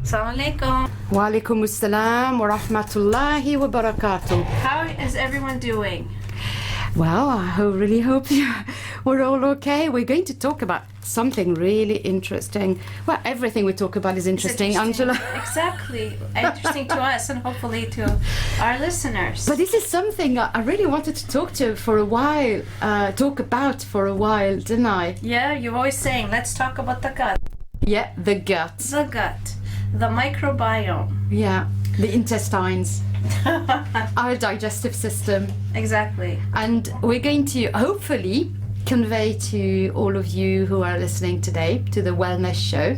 Salam alaikum. Wa alaikum assalam wa rahmatullahi wa barakatuh. How is everyone doing? Well, I really hope we're all okay. We're going to talk about something really interesting. Well, everything we talk about is interesting, Angela. Exactly. Interesting to us and hopefully to our listeners. But this is something I really wanted to talk about for a while, didn't I? Yeah, you're always saying, let's talk about the gut. Yeah, the gut. The gut. The microbiome. Yeah, the intestines. Our digestive system. Exactly. And we're going to hopefully convey to all of you who are listening today to the wellness show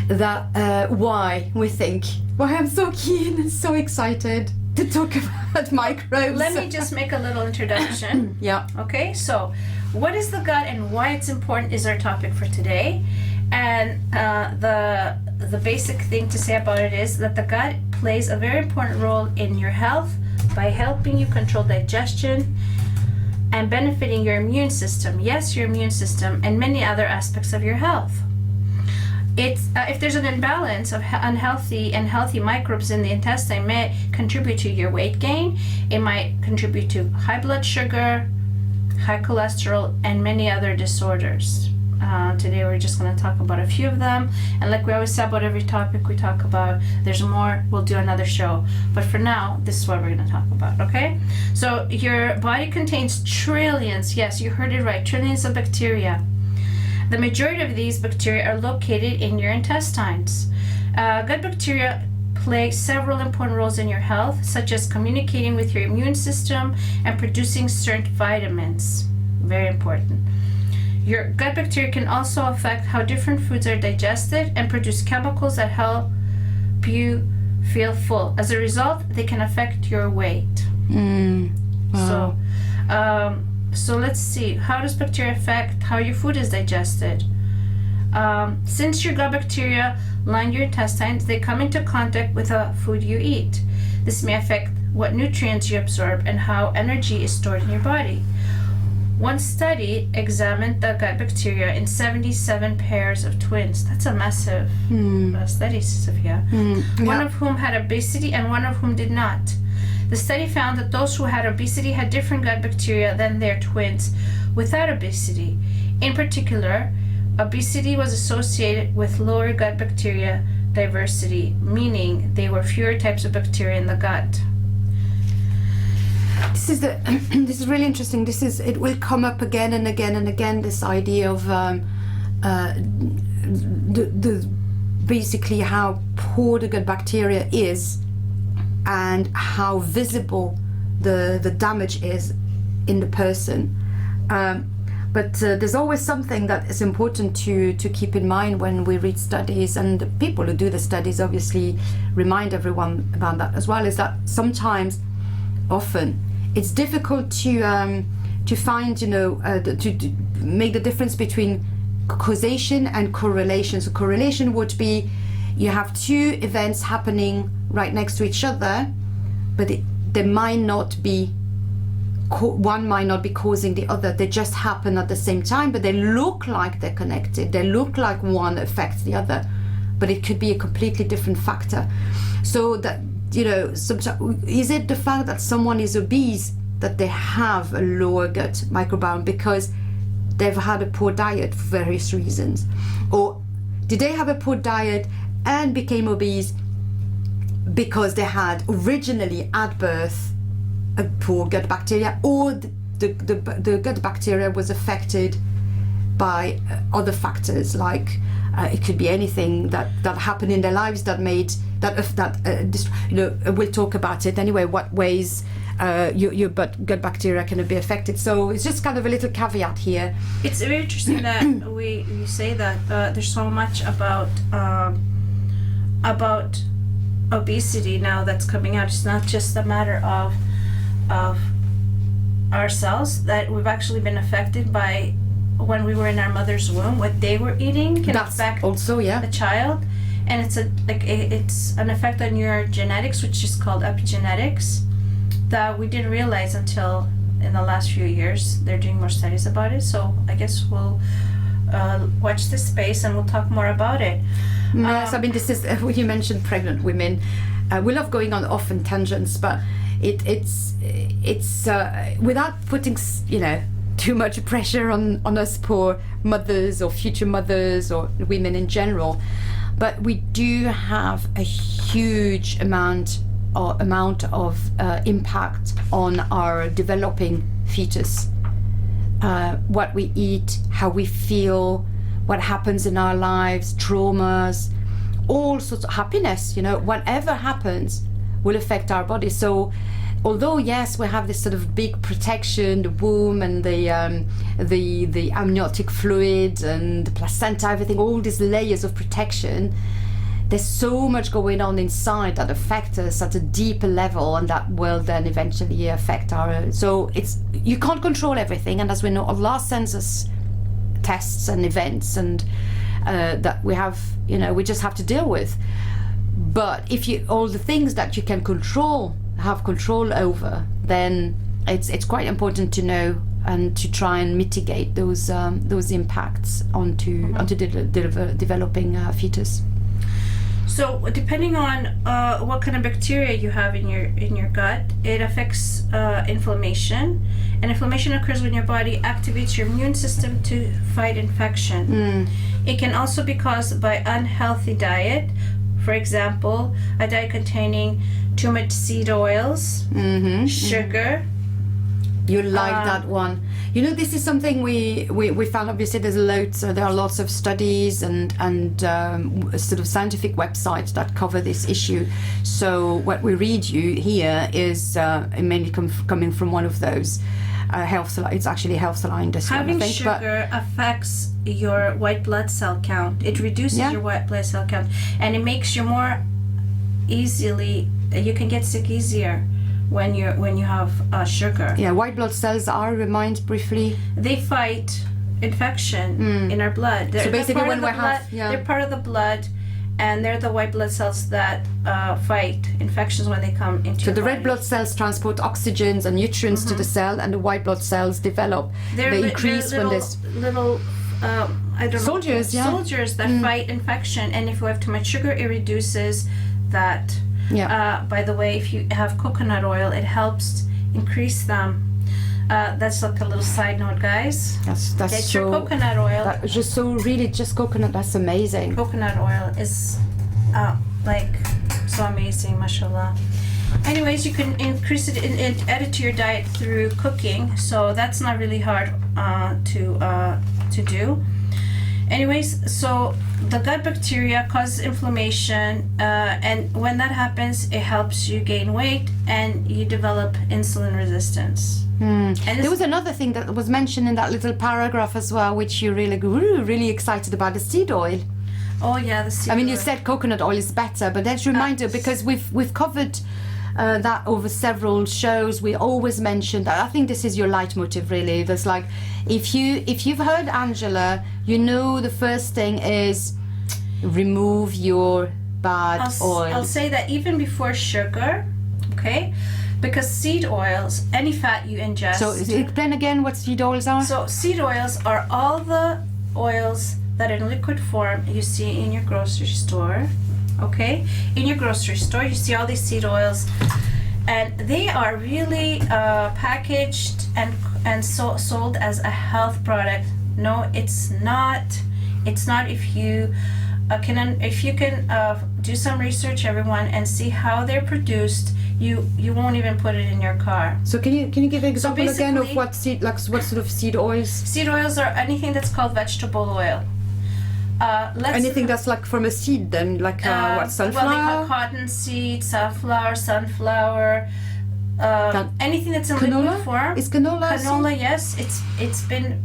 that why I'm so keen and so excited to talk about microbes. Let me just make a little introduction. Yeah. Okay, so what is the gut and why it's important is our topic for today. And the basic thing to say about it is that the gut plays a very important role in your health by helping you control digestion and benefiting your immune system. Yes, your immune system and many other aspects of your health. It's if there's an imbalance of unhealthy and healthy microbes in the intestine, it may contribute to your weight gain. It might contribute to high blood sugar, high cholesterol, and many other disorders. Today we're just going to talk about a few of them, and like we always say about every topic we talk about, there's more, we'll do another show, but for now this is what we're going to talk about. Okay, so your body contains trillions, yes, you heard it right, trillions of bacteria. The majority of these bacteria are located in your intestines. Gut bacteria play several important roles in your health, such as communicating with your immune system and producing certain vitamins. Very important. Your gut bacteria can also affect how different foods are digested and produce chemicals that help you feel full. As a result, they can affect your weight. Wow. So let's see. How does bacteria affect how your food is digested? Since your gut bacteria line your intestines, they come into contact with the food you eat. This may affect what nutrients you absorb and how energy is stored in your body. One study examined the gut bacteria in 77 pairs of twins. That's a massive study, Sophia. One of whom had obesity and one of whom did not. The study found that those who had obesity had different gut bacteria than their twins without obesity. In particular, obesity was associated with lower gut bacteria diversity, meaning there were fewer types of bacteria in the gut. This is really interesting. It will come up again and again and again, this idea of basically how poor the gut bacteria is and how visible the damage is in the person. But there's always something that is important to keep in mind when we read studies, and the people who do the studies obviously remind everyone about that as well, is that often it's difficult to find, to make the difference between causation and correlation. So correlation would be you have two events happening right next to each other, but they might not be, one might not be causing the other. They just happen at the same time, but they look like they're connected. They look like one affects the other, but it could be a completely different factor. So that, is it the fact that someone is obese that they have a lower gut microbiome because they've had a poor diet for various reasons? Or did they have a poor diet and became obese because they had originally at birth a poor gut bacteria, or the gut bacteria was affected by other factors, like it could be anything that happened in their lives that made we'll talk about it anyway, what ways your gut bacteria can be affected. So it's just kind of a little caveat here. It's very interesting that you say that there's so much about obesity now that's coming out. It's not just a matter of ourselves, that we've actually been affected by when we were in our mother's womb, what they were eating can affect also, the child, and it's an effect on your genetics, which is called epigenetics, that we didn't realize until in the last few years. They're doing more studies about it, so I guess we'll watch this space and we'll talk more about it. Yes, I mean, this is when you mentioned pregnant women. We love going on often tangents, but it's without putting too much pressure on us poor mothers or future mothers or women in general. But we do have a huge amount of impact on our developing fetus. What we eat, how we feel, what happens in our lives, traumas, all sorts of happiness, whatever happens will affect our body. So although yes, we have this sort of big protection, the womb and the amniotic fluid and the placenta, everything, all these layers of protection, there's so much going on inside that affect us at a deeper level, and that will then eventually affect our. So you can't control everything, and as we know, Allah sends us tests and events, and that we have, we just have to deal with. But if all the things that you can have control over, then it's quite important to know and to try and mitigate those impacts onto developing fetus. So depending on what kind of bacteria you have in your gut, it affects inflammation, and inflammation occurs when your body activates your immune system to fight infection. It can also be caused by unhealthy diet. For example, a diet containing too much seed oils, sugar. You like that one. This is something we found. Obviously, there are lots of studies and sort of scientific websites that cover this issue. So what we read you here is mainly coming from one of those it's actually Healthline. This Having one, I think, sugar affects your white blood cell count. It reduces your white blood cell count, and it makes you more easily. You can get sick easier when you have sugar. Yeah, white blood cells remind briefly. They fight infection in our blood. So basically, when we have, they're part of the blood, and they're the white blood cells that fight infections when they come into. So your the body. red blood cells transport oxygens and nutrients to the cell, and the white blood cells develop. They increase when there's little. Soldiers that fight infection, and if you have too much sugar, it reduces that. By the way, if you have coconut oil, it helps increase them. That's like a little side note, guys. That's Get your coconut oil. That's just just coconut. That's amazing. Coconut oil is so amazing, mashallah. Anyways, you can increase it and add it to your diet through cooking. So that's not really hard to do. Anyways, so the gut bacteria causes inflammation, and when that happens, it helps you gain weight and you develop insulin resistance. And there was another thing that was mentioned in that little paragraph as well, which you really excited about, the seed oil. Oh yeah, the seed oil. I mean, you said coconut oil is better, but that's a reminder, because we've covered that over several shows. We always mention that. I think this is your leitmotiv, really. There's like, if you've heard Angela, the first thing is remove your bad oil. I'll say that even before sugar, okay? Because seed oils, any fat you ingest. So explain again what seed oils are. So seed oils are all the oils that in liquid form you see in your grocery store. Okay, in your grocery store you see all these seed oils, and they are really packaged and sold as a health product. No, it's not. It's not. If you can do some research, everyone, and see how they're produced, you won't even put it in your car. So can you give an example again of what sort of seed oils? Seed oils are anything that's called vegetable oil. Anything that's like from a seed, then, like sunflower? Well, they call cottonseed, sunflower, anything that's in liquid form. Is canola? Canola, yes. It's been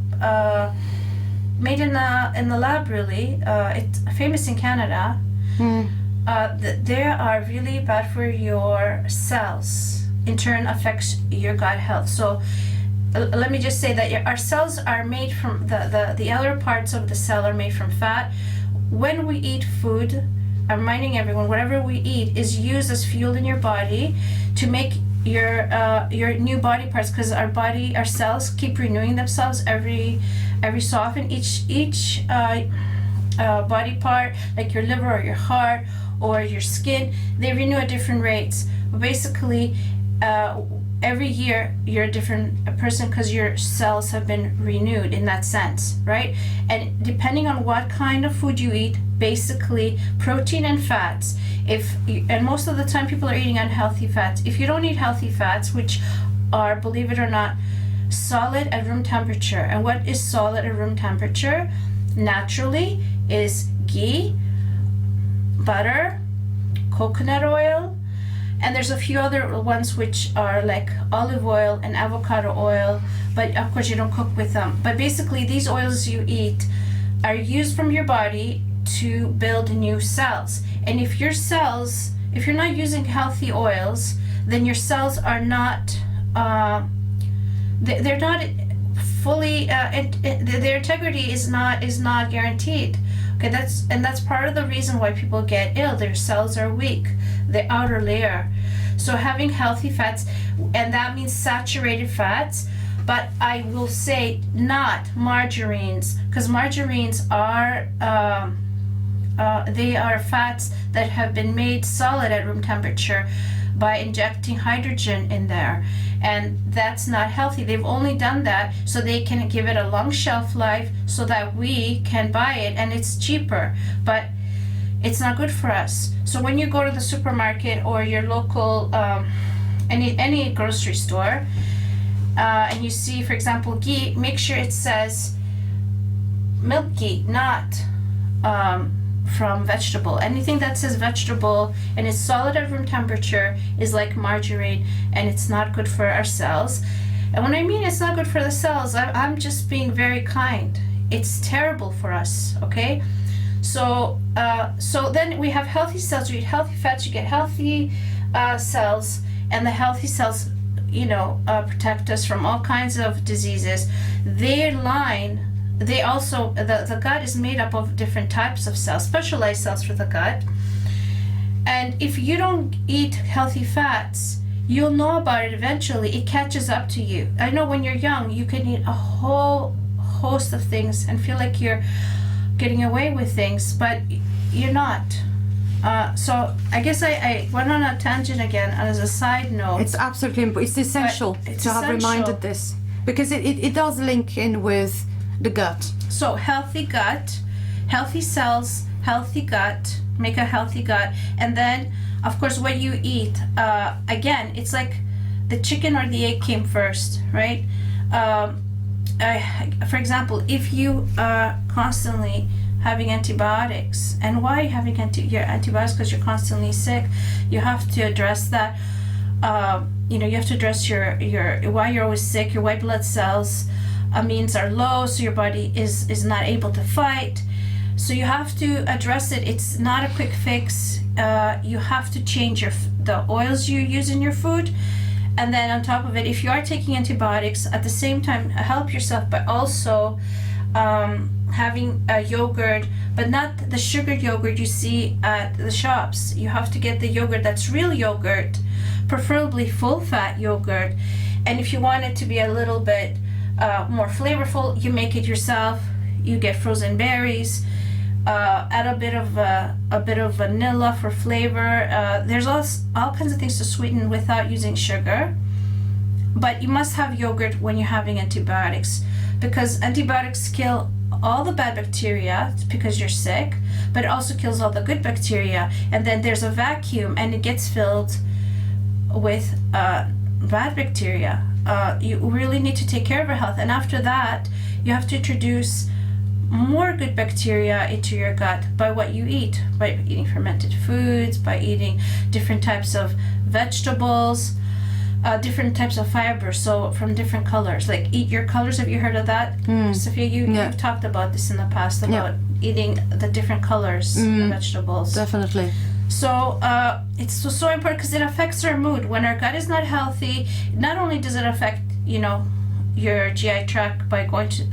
made in the lab, really. It's famous in Canada. They are really bad for your cells. In turn, affects your gut health. So let me just say that our cells are made from the other parts of the cell are made from fat. When we eat food, I'm reminding everyone, whatever we eat is used as fuel in your body to make your new body parts, because our cells keep renewing themselves every so often. body part, like your liver or your heart or your skin, they renew at different rates. But basically, every year you're a different person because your cells have been renewed in that sense, right? And depending on what kind of food you eat, basically protein and fats, and most of the time people are eating unhealthy fats. If you don't eat healthy fats, which are, believe it or not, solid at room temperature. And what is solid at room temperature naturally is ghee, butter, coconut oil, and there's a few other ones which are like olive oil and avocado oil, but of course you don't cook with them. But basically these oils you eat are used from your body to build new cells. And if you're not using healthy oils, then your cells are not, they're not fully, their integrity is not guaranteed. Okay, that's part of the reason why people get ill. Their cells are weak, the outer layer. So having healthy fats, and that means saturated fats, but I will say not margarines, because margarines are they are fats that have been made solid at room temperature by injecting hydrogen in there, and that's not healthy. They've only done that so they can give it a long shelf life so that we can buy it and it's cheaper, but it's not good for us. So when you go to the supermarket or your local any grocery store and you see, for example, ghee, make sure it says milk ghee, not from vegetable. Anything that says vegetable and is solid at room temperature is like margarine, and it's not good for our cells. And when I mean it's not good for the cells, I'm just being very kind. It's terrible for us, okay? So then we have healthy cells. You eat healthy fats, you get healthy cells, and the healthy cells, protect us from all kinds of diseases. They also, the gut is made up of different types of cells, specialized cells for the gut. And if you don't eat healthy fats, you'll know about it eventually. It catches up to you. I know when you're young, you can eat a whole host of things and feel like you're getting away with things, but you're not. So I guess I went on a tangent again as a side note. It's absolutely important. It's essential to have reminded this, because it does link in with the gut. So healthy gut, healthy cells, healthy gut, make a healthy gut. And then, of course, what you eat, again, it's like the chicken or the egg came first, right? For example, if you are constantly having antibiotics, and why are you having your antibiotics? Because you're constantly sick. You have to address that. You have to address your why you're always sick. Your white blood cells amines are low, so your body is not able to fight. So you have to address it. It's not a quick fix. You have to change the oils you use in your food. And then on top of it, if you are taking antibiotics, at the same time, help yourself by also having a yogurt, but not the sugared yogurt you see at the shops. You have to get the yogurt that's real yogurt, preferably full-fat yogurt. And if you want it to be a little bit more flavorful, you make it yourself. You get frozen berries, add a bit of vanilla for flavor. There's all kinds of things to sweeten without using sugar. But you must have yogurt when you're having antibiotics, because antibiotics kill all the bad bacteria because you're sick, but it also kills all the good bacteria. And then there's a vacuum and it gets filled with bad bacteria. You really need to take care of your health. And after that, you have to introduce more good bacteria into your gut by what you eat, by eating fermented foods, by eating different types of vegetables, different types of fibers, so from different colors. Like eat your colors. Have you heard of that? Sophia, you've talked about this in the past, about eating the different colors of vegetables. Definitely. So it's so important because it affects our mood. When our gut is not healthy, not only does it affect, your GI tract by going to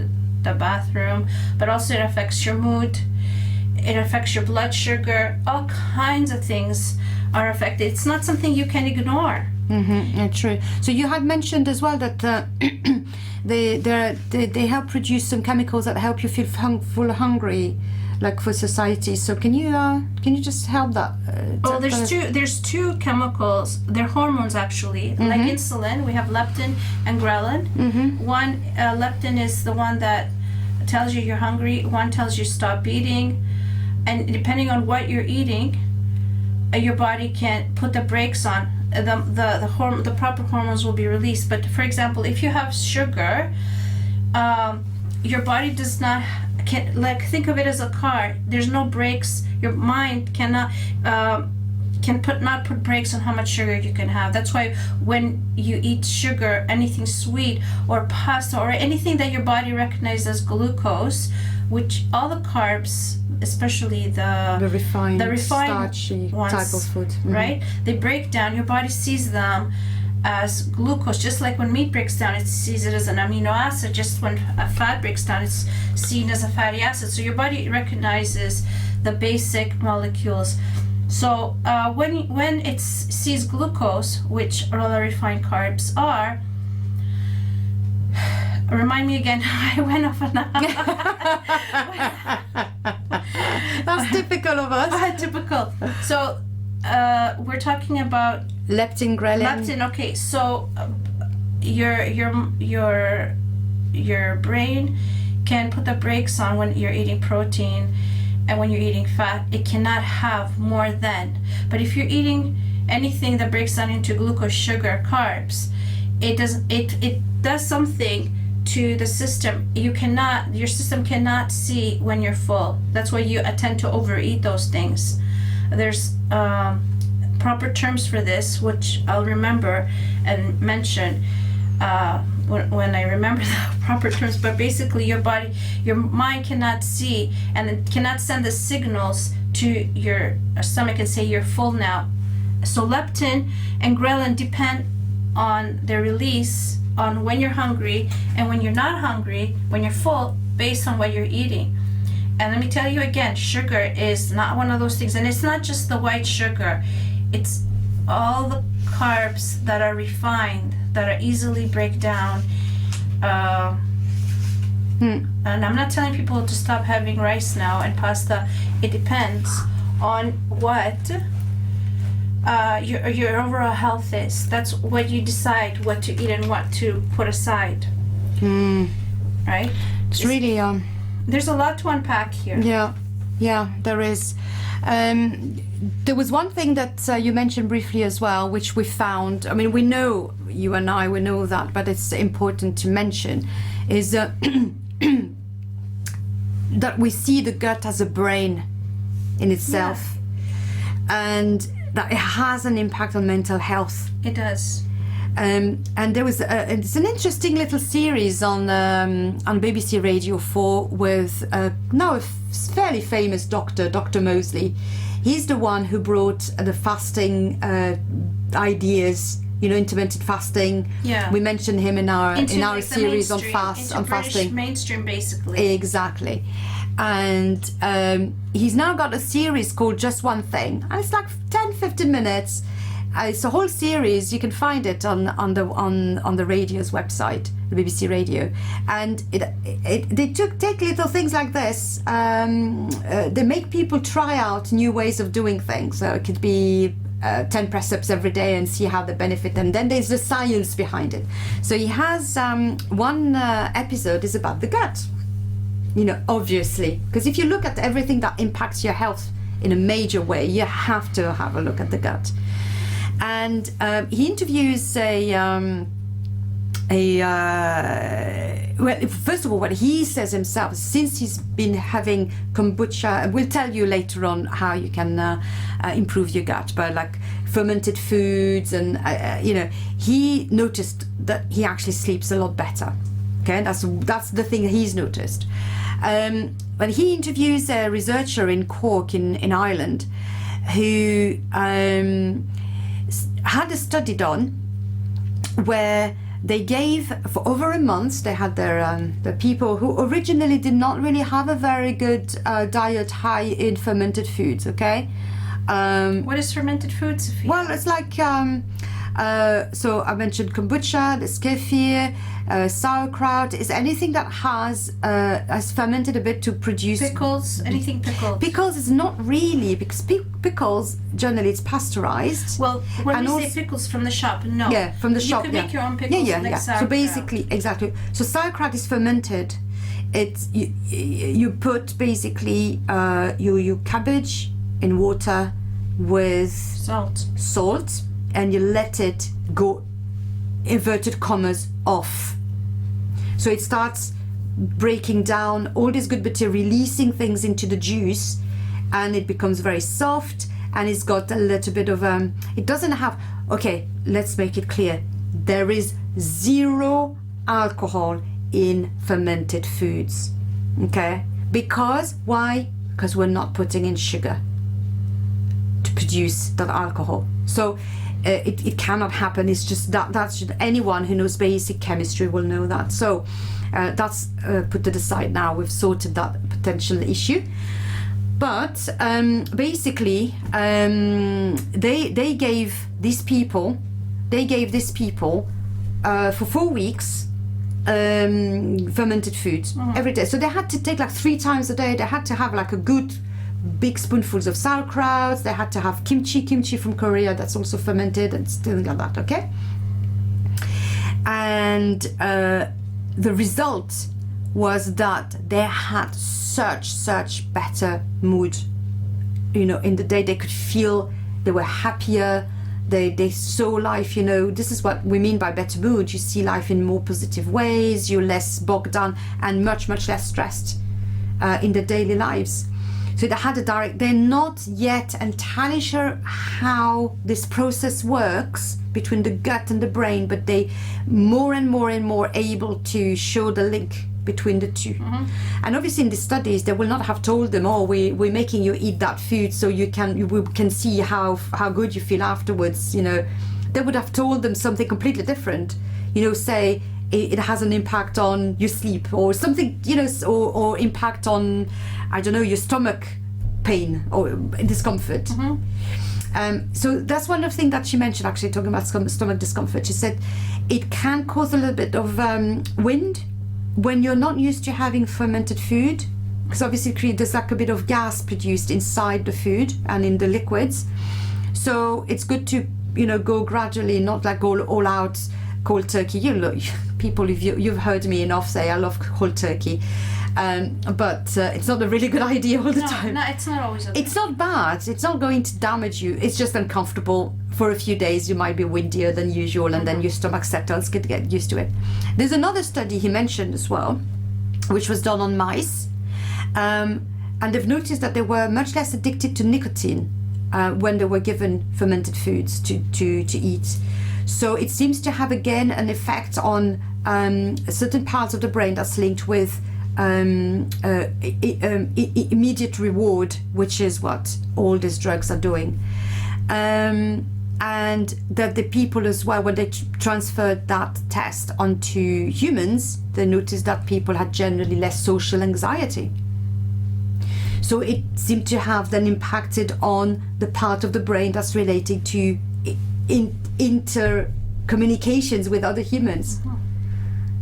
the bathroom, but also it affects your mood. It affects your blood sugar. All kinds of things are affected. It's not something you can ignore. Yeah, true. So you had mentioned as well that they help produce some chemicals that help you feel full hungry. like for society. So can you just help that? Oh, there's two chemicals. They're hormones actually. Like insulin, we have leptin and ghrelin. One, leptin is the one that tells you you're hungry. One tells you stop eating, and depending on what you're eating, your body can put the brakes on. The proper hormones will be released. But for example, if you have sugar, your body does not think of it as a car. There's no brakes. Your mind cannot not put brakes on how much sugar you can have. That's why when you eat sugar, anything sweet or pasta or anything that your body recognizes as glucose, which all the carbs, especially the refined starchy ones, type of food, right? They break down. Your body sees them as glucose, just like when meat breaks down, it sees it as an amino acid. Just when a fat breaks down, it's seen as a fatty acid. So your body recognizes the basic molecules. So when it sees glucose, which all the refined carbs are, remind me again, I went off on That's typical of us. Typical. So we're talking about leptin, ghrelin. Leptin. Okay, so your brain can put the brakes on when you're eating protein, and when you're eating fat, it cannot have more than. But if you're eating anything that breaks down into glucose, sugar, carbs, it does something to the system. Your system cannot see when you're full. That's why you tend to overeat those things. There's proper terms for this, which I'll remember and mention when I remember the proper terms. But basically, your mind cannot see, and it cannot send the signals to your stomach and say you're full now. So leptin and ghrelin depend on their release on when you're hungry and when you're not hungry, when you're full, based on what you're eating. And let me tell you again, sugar is not one of those things. And it's not just the white sugar. It's all the carbs that are refined, that are easily break down. And I'm not telling people to stop having rice now and pasta. It depends on what your overall health is. That's what you decide what to eat and what to put aside. Right? It's really there's a lot to unpack here. Yeah, there is. There was one thing that you mentioned briefly as well, which we found. I mean, we know, you and I, we know that, but it's important to mention, is that we see the gut as a brain in itself, and that it has an impact on mental health. It does. And there was it's an interesting little series on BBC Radio 4 with now a fairly famous doctor, Dr. Mosley. He's the one who brought the fasting ideas, intermittent fasting. Yeah. We mentioned him in our like series on fasting. Mainstream, basically. Exactly. And he's now got a series called Just One Thing, and it's like 10-15 minutes. It's a whole series. You can find it on the radio's website, the BBC Radio, and they take little things like this. They make people try out new ways of doing things. So it could be 10 press-ups every day and see how they benefit them. Then there's the science behind it. So he has one episode is about the gut. Obviously, because if you look at everything that impacts your health in a major way, you have to have a look at the gut. And he interviews well, first of all, what he says himself, since he's been having kombucha, we'll tell you later on how you can improve your gut, but like fermented foods and, he noticed that he actually sleeps a lot better. Okay, that's the thing he's noticed. But he interviews a researcher in Cork in Ireland who had a study done where they gave, for over a month, they had the people who originally did not really have a very good diet high in fermented foods, okay? What is fermented food, Sophia? Well, it's like So I mentioned kombucha, there's kefir, sauerkraut. Is anything that has fermented a bit to produce Pickles, anything pickled. Pickles is not really, because pickles generally it's pasteurized. Well, when And we also- say pickles from the shop, no. Yeah, from the shop. You can yeah. make your own pickles like So sauerkraut. basically, exactly. So sauerkraut is fermented. It's you put basically you cabbage in water with salt, and you let it go, inverted commas, off. So it starts breaking down all this good bacteria, releasing things into the juice, and it becomes very soft, and it's got a little bit of it doesn't have, okay, let's make it clear, there is 0 alcohol in fermented foods. Okay, because why? Because we're not putting in sugar to produce that alcohol. So it cannot happen. It's just that's anyone who knows basic chemistry will know that. So that's put to the side now. We've sorted that potential issue. But basically, they gave these people for 4 weeks fermented foods every day. So they had to take like 3 times a day. They had to have like a good big spoonfuls of sauerkraut. They had to have kimchi from Korea, that's also fermented, and things like that. Okay. And the result was that they had such better mood. You know, in the day they could feel they were happier. They saw life, you know, this is what we mean by better mood. You see life in more positive ways, you're less bogged down and much less stressed in their daily lives. So they had a direct, they're not yet entirely sure how this process works between the gut and the brain, but they more and more able to show the link between the two. And obviously in the studies they will not have told them, oh, we're making you eat that food so we can see how good you feel afterwards. You know, they would have told them something completely different, you know, say it has an impact on your sleep or something, you know, or impact on, I don't know, your stomach pain or discomfort. So that's one of the things that she mentioned, actually, talking about stomach discomfort. She said it can cause a little bit of wind when you're not used to having fermented food, because obviously there's like a bit of gas produced inside the food and in the liquids. So it's good to, you know, go gradually, not like go all out cold turkey. You know, people, if you've heard me enough say I love cold turkey, but it's not a really good idea all the time. No, it's not always okay. It's not bad. It's not going to damage you. It's just uncomfortable. For a few days you might be windier than usual, and then your stomach settles, get used to it. There's another study he mentioned as well, which was done on mice, and they've noticed that they were much less addicted to nicotine when they were given fermented foods to eat. So it seems to have again an effect on certain parts of the brain that's linked with immediate reward, which is what all these drugs are doing. And that the people as well, when they transferred that test onto humans, they noticed that people had generally less social anxiety. So it seemed to have then impacted on the part of the brain that's related to intercommunications with other humans.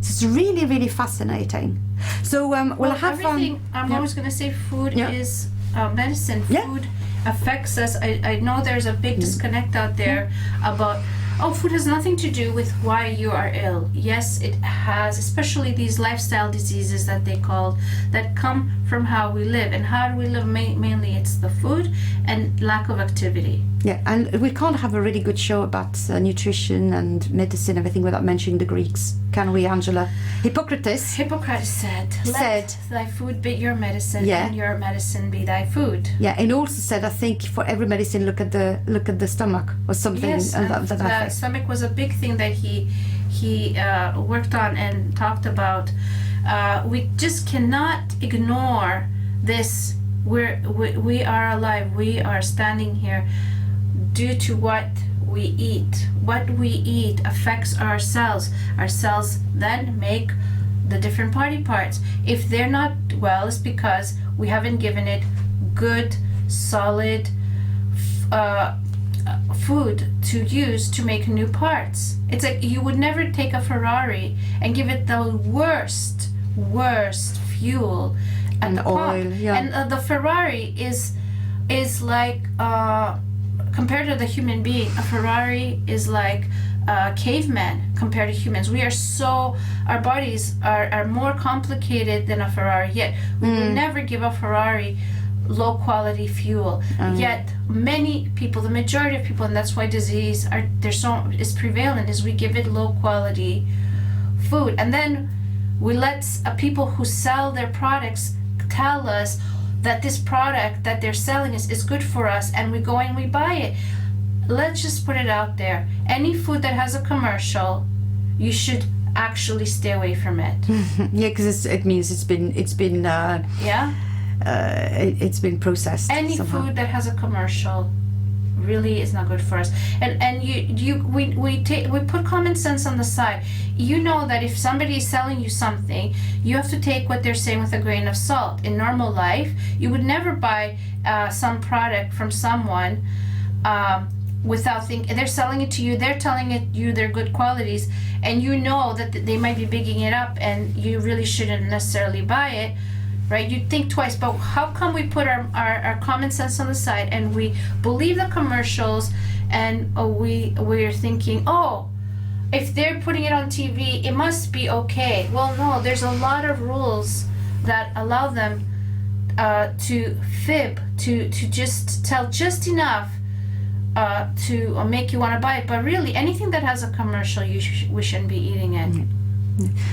So it's really fascinating. So we'll have everything. I'm always going to say food is medicine. Food affects us. I know there's a big disconnect out there about, oh, food has nothing to do with why you are ill. Yes, it has, especially these lifestyle diseases that they call, that come from how we live. And how do we live? Mainly it's the food and lack of activity. Yeah, and we can't have a really good show about nutrition and medicine, everything, without mentioning the Greeks, can we, Angela? Hippocrates said, let thy food be your medicine, and your medicine be thy food. Yeah, and also said, I think for every medicine, look at the stomach or something. Yes, and the stomach was a big thing that he worked on and talked about. We just cannot ignore this. We are alive. We are standing here due to what we eat. What we eat affects our cells. Our cells then make the different body parts. If they're not well, it's because we haven't given it good, solid food to use to make new parts. It's like you would never take a Ferrari and give it the worst fuel at And the oil, pump. yeah. And the Ferrari is like compared to the human being, a Ferrari is like caveman compared to humans. We are our bodies are more complicated than a Ferrari, yet we would never give a Ferrari low quality fuel. Yet many people, the majority of people, and that's why disease is prevalent, is we give it low quality food. And then we let people who sell their products tell us that this product that they're selling is good for us, and we go and we buy it. Let's just put it out there. Any food that has a commercial, you should actually stay away from it. Yeah, because it means it's been it's been processed. Any somehow. food that has a commercial really is not good for us. And we put common sense on the side. You know that if somebody is selling you something, you have to take what they're saying with a grain of salt. In normal life, you would never buy some product from someone without thinking. They're selling it to you, they're telling you their good qualities, and you know that they might be bigging it up, and you really shouldn't necessarily buy it. Right? You'd think twice, but how come we put our common sense on the side and we believe the commercials, and we're thinking, oh, if they're putting it on TV, it must be okay. Well, no, there's a lot of rules that allow them to fib, to just tell just enough to make you want to buy it. But really, anything that has a commercial, we shouldn't be eating it. Mm.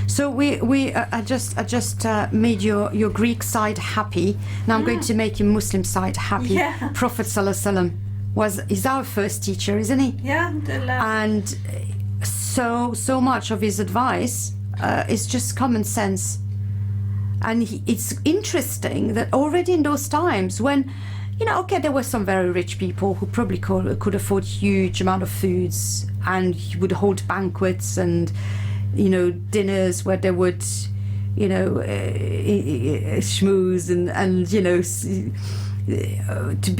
So I just made your Greek side happy. Now I'm going to make your Muslim side happy. Yeah. Prophet Salam is our first teacher, isn't he? Yeah, and so much of his advice is just common sense. And it's interesting that already in those times when, okay, there were some very rich people who probably could afford huge amount of foods, and he would hold banquets and dinners where they would schmooze and to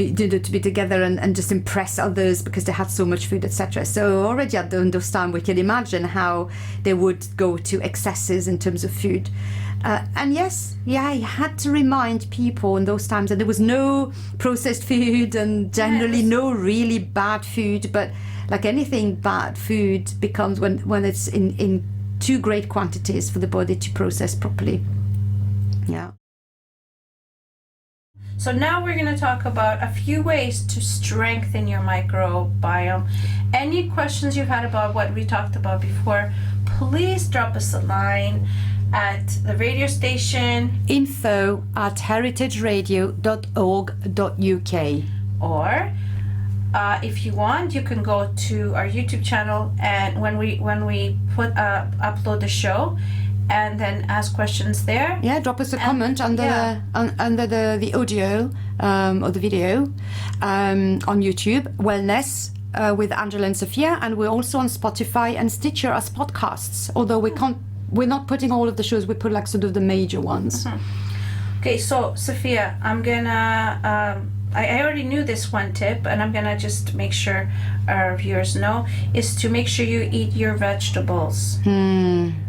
be together and just impress others because they had so much food, etc. So already at those times we can imagine how they would go to excesses in terms of food. And yes, he had to remind people in those times that there was no processed food and generally no really bad food, but like anything, bad food becomes when it's in too great quantities for the body to process properly. Yeah. So now we're going to talk about a few ways to strengthen your microbiome. Any questions you've had about what we talked about before, please drop us a line at the radio station info@heritageradio.org.uk, or if you want, you can go to our YouTube channel, and when we upload the show, and then ask questions there. Yeah, drop us a comment under the audio or the video on YouTube, Wellness with Angela and Sophia, and we're also on Spotify and Stitcher as podcasts. Although we're not putting all of the shows, we put like sort of the major ones. Okay, so Sophia, I'm gonna I already knew this one tip, and I'm gonna just make sure our viewers know, is to make sure you eat your vegetables.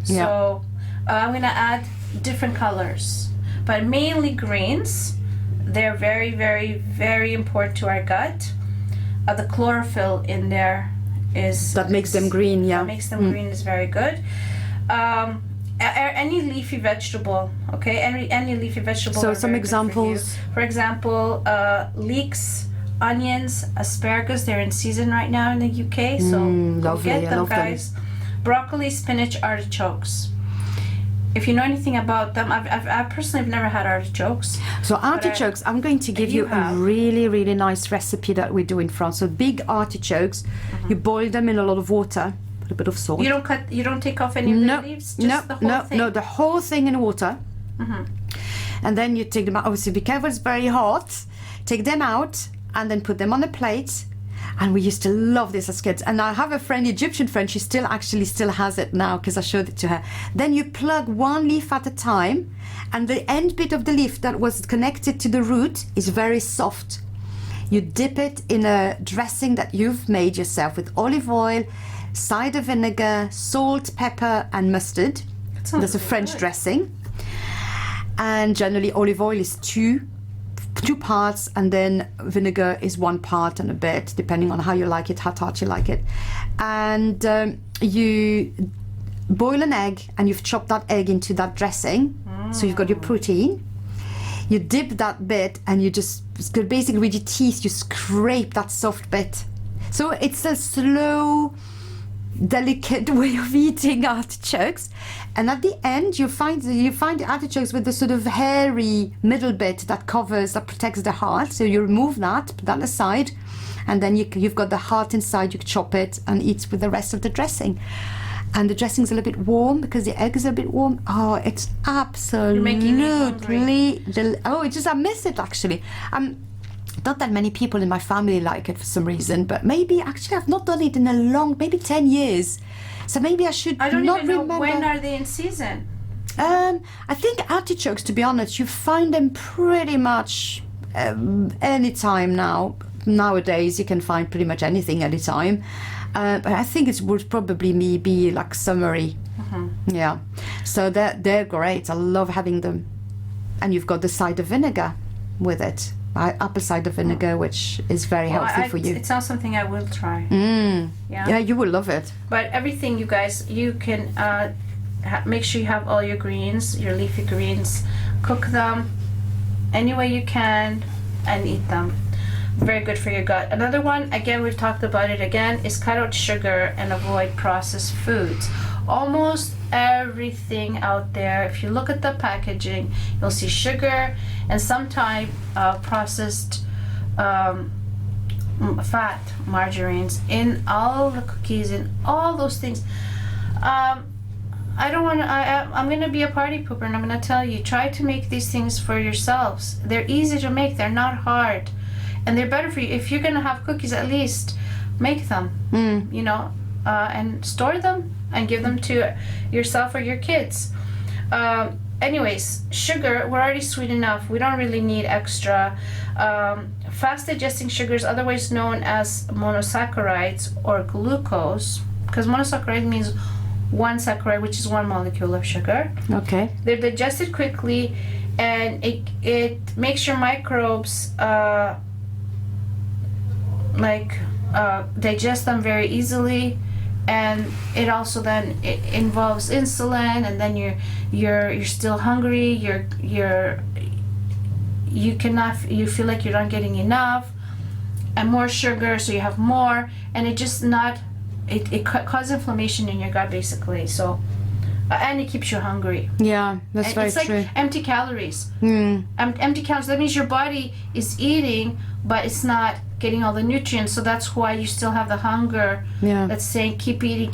So I'm gonna add different colors, but mainly greens. They're very, very, very important to our gut. The chlorophyll in there that makes them green. Yeah, that makes them green is very good. Any leafy vegetable, okay? Any leafy vegetable. So some examples. For example, leeks, onions, asparagus. They're in season right now in the UK, so lovely. get them, I love guys. Broccoli, spinach, artichokes. If you know anything about them, I personally have never had artichokes. So artichokes, I'm going to give you a really, really nice recipe that we do in France. So big artichokes, you boil them in a lot of water. Put a bit of salt. You don't take off any of the leaves? Just the whole thing? No, the whole thing in water. And then you take them out. Obviously, be careful, it's very hot. Take them out and then put them on a plate. And we used to love this as kids. And I have a friend, Egyptian friend, she still has it now because I showed it to her. Then you plug one leaf at a time, and the end bit of the leaf that was connected to the root is very soft. You dip it in a dressing that you've made yourself with olive oil, cider vinegar, salt, pepper, and mustard. That's a French dressing. And generally olive oil is two parts, and then vinegar is 1 part and a bit, depending on how you like it, how tart you like it. And you boil an egg, and you've chopped that egg into that dressing. So you've got your protein. You dip that bit, and you just basically with your teeth you scrape that soft bit. So it's a slow, delicate way of eating artichokes, and at the end you find the artichokes with the sort of hairy middle bit that protects the heart. So you remove that, put that aside, and then you've got the heart inside. You chop it and eat with the rest of the dressing. And the dressing's a little bit warm because the egg is a bit warm. Oh, it's absolutely I miss it actually. Not that many people in my family like it for some reason, but maybe actually I've not done it in maybe 10 years. So maybe I should I don't not even know remember. when are they in season. I think artichokes, to be honest, you find them pretty much any time now. Nowadays you can find pretty much anything anytime. But I think it would probably be like summery. Yeah. So they're great. I love having them. And you've got the cider vinegar with it. Apple cider vinegar, which is very healthy for you. It's not something I will try. Yeah, you will love it. But everything, you guys, you can make sure you have all your greens, your leafy greens. Cook them any way you can and eat them. Very good for your gut. Another one, again, we've talked about it again, is cut out sugar and avoid processed foods. Almost everything out there, if you look at the packaging, you'll see sugar and some type of processed fat, margarines in all the cookies and all those things. I'm going to be a party pooper, and I'm going to tell you, try to make these things for yourselves. They're easy to make, they're not hard, and they're better for you. If you're going to have cookies, at least make them, and store them and give them to yourself or your kids. Anyways, sugar, we're already sweet enough. We don't really need extra. Fast digesting sugars, otherwise known as monosaccharides or glucose, because monosaccharide means one saccharide, which is one molecule of sugar. Okay. They're digested quickly, and it makes your microbes digest them very easily. And it also then involves insulin, and then you're still hungry. You feel like you're not getting enough, and more sugar, so you have more, and it causes inflammation in your gut basically. So, and it keeps you hungry. Yeah, that's and very it's true. like empty calories. Empty calories. That means your body is eating, but it's not getting all the nutrients. So that's why you still have the hunger. Yeah. That's saying keep eating,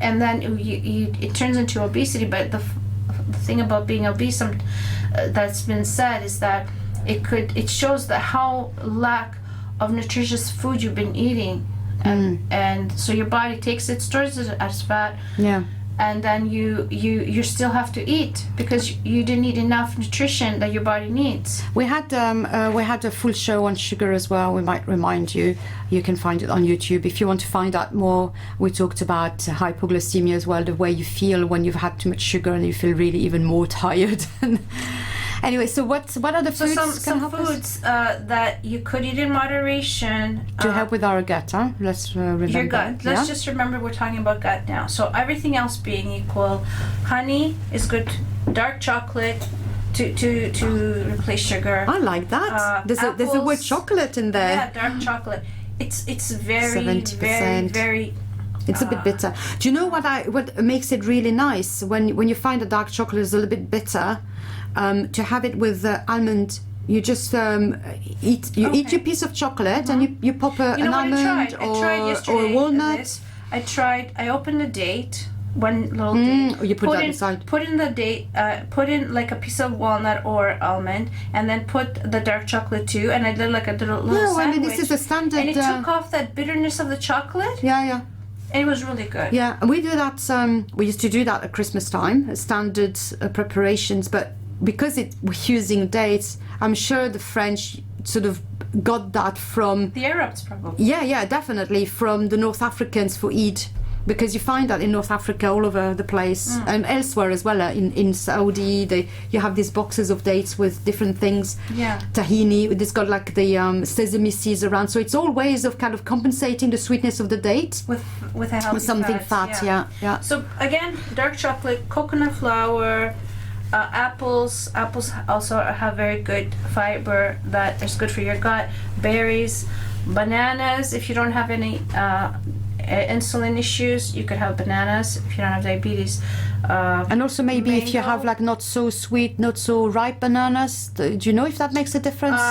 and then it turns into obesity. But the thing about being obese, that's been said, is that it shows that how lack of nutritious food you've been eating, and so your body takes it, stores it as fat. Yeah. And then you still have to eat because you didn't eat enough nutrition that your body needs. We had a full show on sugar as well. We might remind you. You can find it on YouTube if you want to find out more. We talked about hypoglycemia as well, the way you feel when you've had too much sugar and you feel really even more tired. Anyway, so what are the foods? Some foods that you could eat in moderation to help with our gut, huh? Let's remember. Your gut. Let's just remember we're talking about gut now. So everything else being equal, honey is good. Dark chocolate to replace sugar. I like that. There's a word chocolate in there. Yeah, dark chocolate. It's very 70%. very. It's a bit bitter. Do you know what makes it really nice when you find a dark chocolate is a little bit bitter? To have it with almond, you just eat your piece of chocolate and you pop an almond or a walnut. I opened a date, one little date. You put that inside. Put in the date. Put in like a piece of walnut or almond, and then put the dark chocolate too. And I did like a little sandwich. I mean, this is a standard. And it took off that bitterness of the chocolate. Yeah. It was really good. Yeah, and we do that. We used to do that at Christmas time, standard preparations. But because we're using dates, I'm sure the French sort of got that from The Arabs probably. yeah, definitely from the North Africans for Eid, because you find that in North Africa all over the place and elsewhere as well. In Saudi, you have these boxes of dates with different things. Yeah. Tahini, it's got like the sesame seeds around, so it's all ways of kind of compensating the sweetness of the date With a healthy with something fat. Yeah. So again, dark chocolate, coconut flour, apples. Apples also have very good fiber that is good for your gut. Berries, bananas. If you don't have any insulin issues, you could have bananas. If you don't have diabetes, And also maybe if you mango. have like not so sweet, not so ripe bananas, do you know if that makes a difference?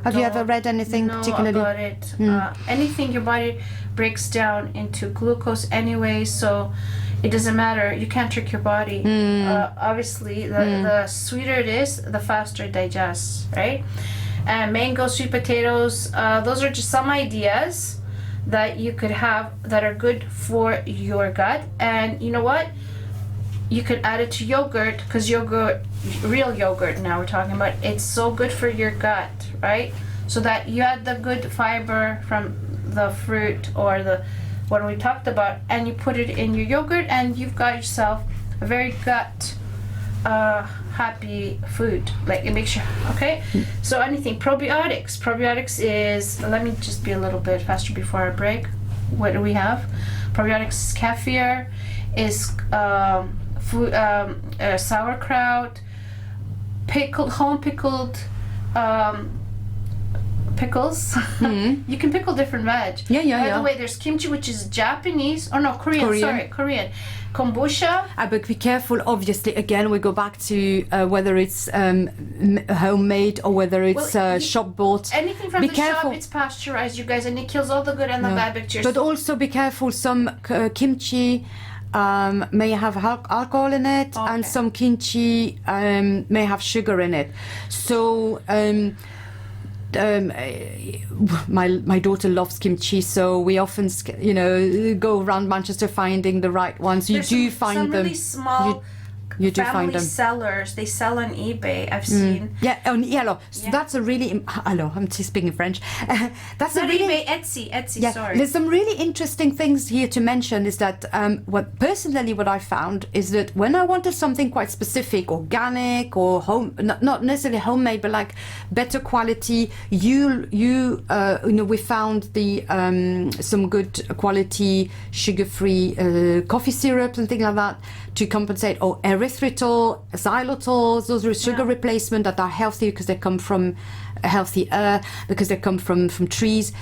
Have you ever don't read anything know particularly? about it. Anything your body breaks down into glucose anyway, so it doesn't matter. You can't trick your body. Obviously, the sweeter it is, the faster it digests, right? And mango, sweet potatoes, those are just some ideas that you could have that are good for your gut. And you know what? You could add it to yogurt, because yogurt, real yogurt now we're talking about, it's so good for your gut, right? So that you add the good fiber from the fruit or the what we talked about, and you put it in your yogurt, and you've got yourself a very gut happy food. Like, it makes you okay. So anything probiotics is, let me just be a little bit faster before our break. What do we have? Probiotics is kefir, is food, sauerkraut, home pickled pickles. You can pickle different veg. By the way, there's kimchi, which is Japanese. Oh no, Korean. Kombucha. But be careful, obviously, again, we go back to whether it's homemade or whether it's shop bought. Anything from be the careful. shop, it's pasteurized, you guys, and it kills all the good and the bad bacteria. But also be careful, some kimchi may have alcohol in it, and some kimchi may have sugar in it. So my daughter loves kimchi, so we often go around Manchester finding the right ones. You do find some them. Really small you do family find them. sellers. They sell on eBay. I've seen. Yeah, on yellow. So that's a really hello. I'm speaking French. That's Not a really eBay, Etsy. yeah. Sorry. There's some really interesting things here to mention. Is that what I found is that when I wanted something quite specific, organic or home, not necessarily homemade, but like better quality, we found the some good quality sugar-free coffee syrups and things like that to compensate, or erythritol, xylitol. Those are sugar replacement that are healthy because they come from healthy air, because they come from trees.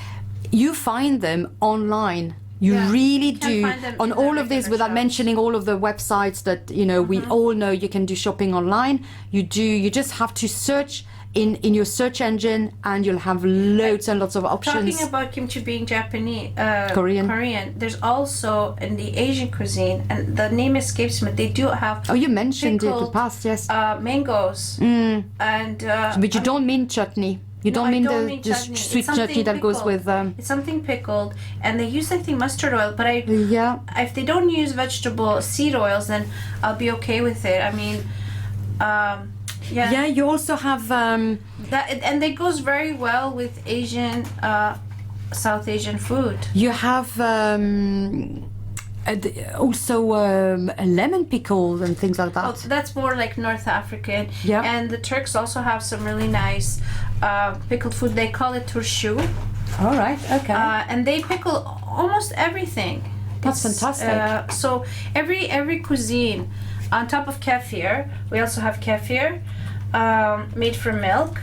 You find them online. You really do on all of this, without mentioning all of the websites that we all know you can do shopping online. You just have to search in your search engine, and you'll have loads and lots of options. Talking about kimchi being Japanese, Korean. There's also in the Asian cuisine, and the name escapes me. They do have. Oh, you mentioned it in the pickled, past, yes. Mangoes. And. But you don't mean chutney. You don't mean the chutney. sweet chutney that goes with. It's something pickled, and they use, I think, mustard oil. But if they don't use vegetable seed oils, then I'll be okay with it. I mean, Yeah, you also have that, and it goes very well with Asian, South Asian food. You have also a lemon pickle and things like that. Oh, that's more like North African. Yeah. And the Turks also have some really nice pickled food. They call it turşu. All right. Okay. And they pickle almost everything. That's fantastic. So every cuisine, on top of kefir, we also have kefir made from milk.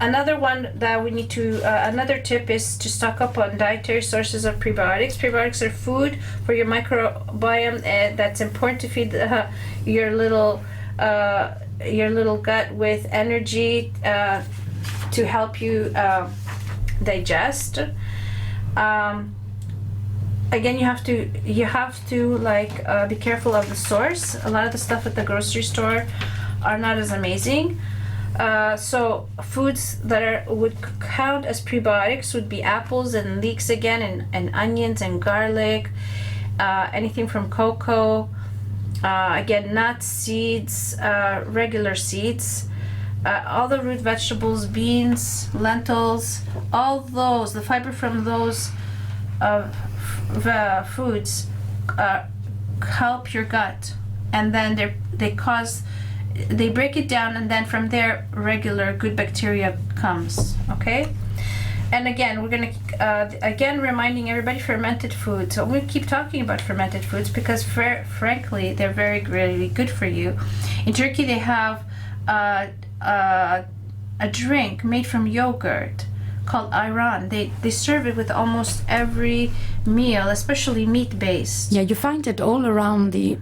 Another one that we need to, another tip is to stock up on dietary sources of prebiotics. Prebiotics are food for your microbiome that's important to feed your little gut with energy to help you digest. Again, you have to be careful of the source. A lot of the stuff at the grocery store are not as amazing. So foods that would count as prebiotics would be apples and leeks again, and onions and garlic, anything from cocoa, again, nuts, seeds, regular seeds, all the root vegetables, beans, lentils, all those, the fiber from those foods help your gut, and then they break it down, and then from there regular good bacteria comes. Okay. And again, we're going to, again, reminding everybody fermented foods. So we keep talking about fermented foods because, frankly, they're very, really good for you. In Turkey, they have a drink made from yogurt called ayran. They serve it with almost every meal, especially meat-based. Yeah, you find it all around the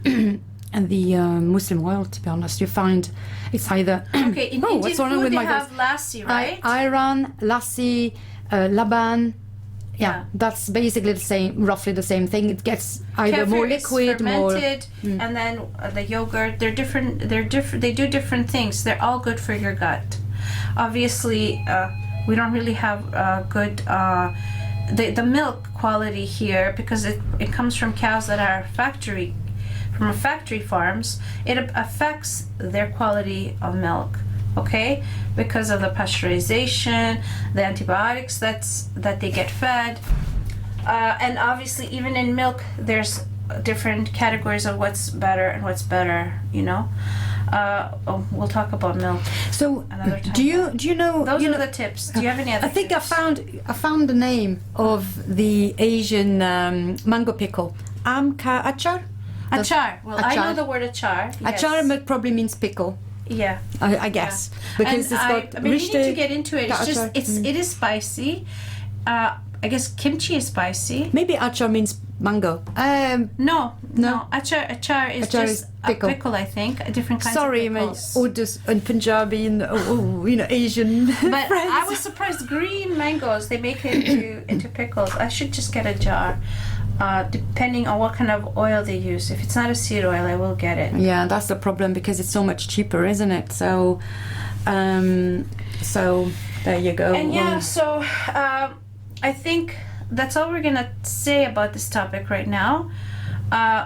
Muslim world, to be honest. You find it's either... Okay, in Indian what's wrong food with they my have voice? lassi, right? Ayran, lassi, laban. Yeah, that's basically the same, roughly the same thing. It gets either Kefir more is liquid, more... fermented, and then the yogurt. They're different. They do different things. They're all good for your gut. Obviously, we don't really have good the milk quality here because it comes from cows that are from factory farms. It affects their quality of milk. Okay, because of the pasteurization, the antibiotics that they get fed, and obviously even in milk there's different categories of what's better and what's better. We'll talk about milk. So another time. do you know? Those are the tips. Do you have any other? I think tips? I found the name of the Asian mango pickle. Amka achar. Achar. Well, I know achar. the word achar. Yes. Achar probably means pickle. Yeah. I guess because And it's got I mean, you need to rishte- get into it. It's just it is spicy. I guess kimchi is spicy. Maybe achar means mango. No. Achar is Achar just is pickle. a pickle, I think. A different kinds Sorry, of my pickles. Urdu and Punjabi and Asian But friends. I was surprised. Green mangoes, they make it into pickles. I should just get a jar, depending on what kind of oil they use. If it's not a seed oil, I will get it. Yeah, that's the problem because it's so much cheaper, isn't it? So, so there you go. And yeah, so I think that's all we're gonna say about this topic right now.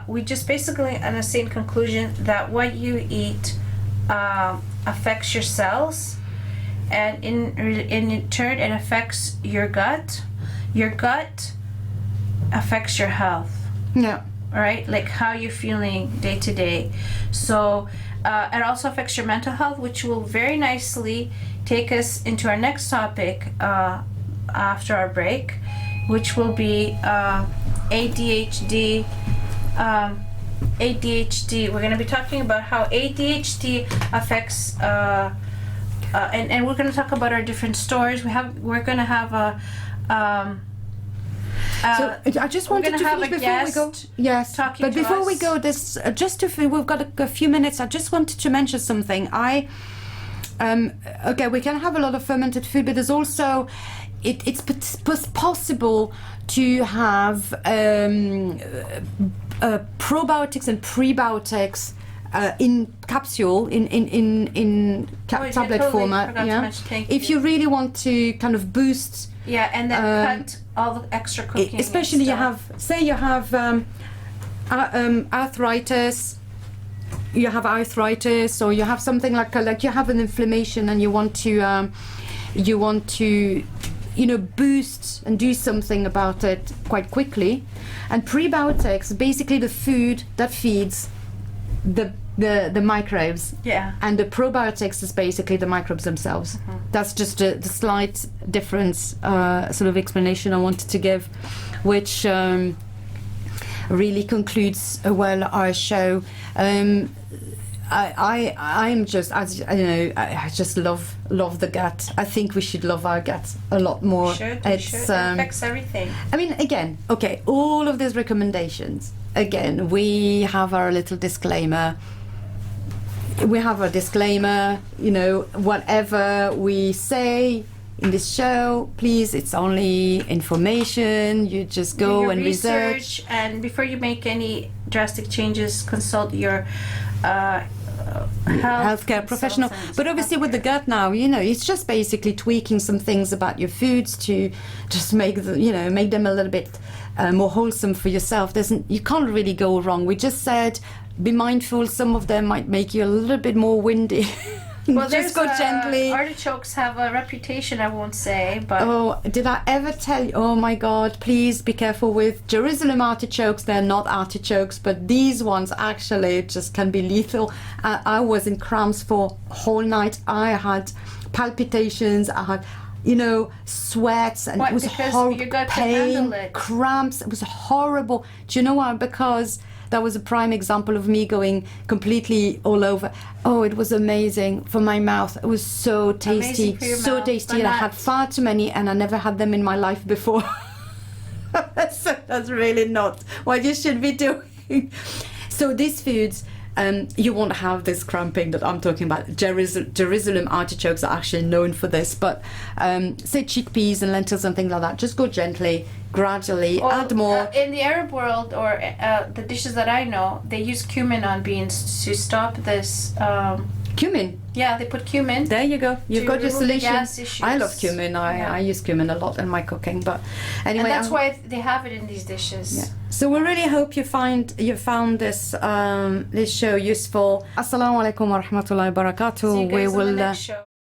We just basically on the same conclusion that what you eat affects your cells, and in turn it affects your gut. Your gut affects your health. Yeah. All right, like how you're feeling day to day. So it also affects your mental health, which will very nicely take us into our next topic after our break, which will be ADHD. ADHD. We're going to be talking about how ADHD affects, and we're going to talk about our different stories. We're going to have a. So I just wanted to finish before we go. Yes, but before we go, this we've got a few minutes. I just wanted to mention something. Okay, we can have a lot of fermented food, but there's also it's possible to have probiotics and prebiotics in capsule in tablet format. Yeah, if you really want to kind of boost. Yeah, and then cut all the extra cooking. Especially you have arthritis. You have arthritis, or you have something like you have an inflammation, and you want to boost and do something about it quite quickly. And prebiotics, basically the food that feeds the microbes. Yeah. And the probiotics is basically the microbes themselves. Mm-hmm. That's just the slight difference, sort of explanation I wanted to give, which really concludes well our show. I'm just, as you know, I just love the gut. I think we should love our gut a lot more. We should. It affects everything. I mean, again, okay, all of these recommendations. Again, we have our little disclaimer. Whatever we say in this show, please, it's only information. You just go and research. And before you make any drastic changes, consult your healthcare professional. But obviously with the gut now, it's just basically tweaking some things about your foods to just make them a little bit more wholesome for yourself. You can't really go wrong. We just said be mindful, some of them might make you a little bit more windy. Well, Just go gently. Artichokes have a reputation, I won't say, but Oh, did I ever tell you? Oh my God, please be careful with Jerusalem artichokes. They're not artichokes, but these ones actually just can be lethal. I was in cramps for a whole night. I had palpitations. I had, you know, sweats, and What, it was because horrible. your gut can handle Pain, it? cramps. It was horrible. Do you know why? Because that was a prime example of me going completely all over. Oh, it was amazing for my mouth. It was so tasty, Amazing for your so mouth, tasty. but And I not- had far too many, and I never had them in my life before. So that's really not what you should be doing. So these foods, you won't have this cramping that I'm talking about. Jerusalem artichokes are actually known for this, but say chickpeas and lentils and things like that, just go gently, gradually, Well, add more. in the Arab world, or the dishes that I know, they use cumin on beans to stop this. Cumin. Yeah, they put cumin. There you go. You've To got your remove the solution. gas issues. I love cumin. Yeah. I use cumin a lot in my cooking, but anyway. And that's why they have it in these dishes. Yeah. So we really hope you found this this show useful. Assalamu alaikum wa rahmatullahi wa barakatuh. See you guys We on the will next show.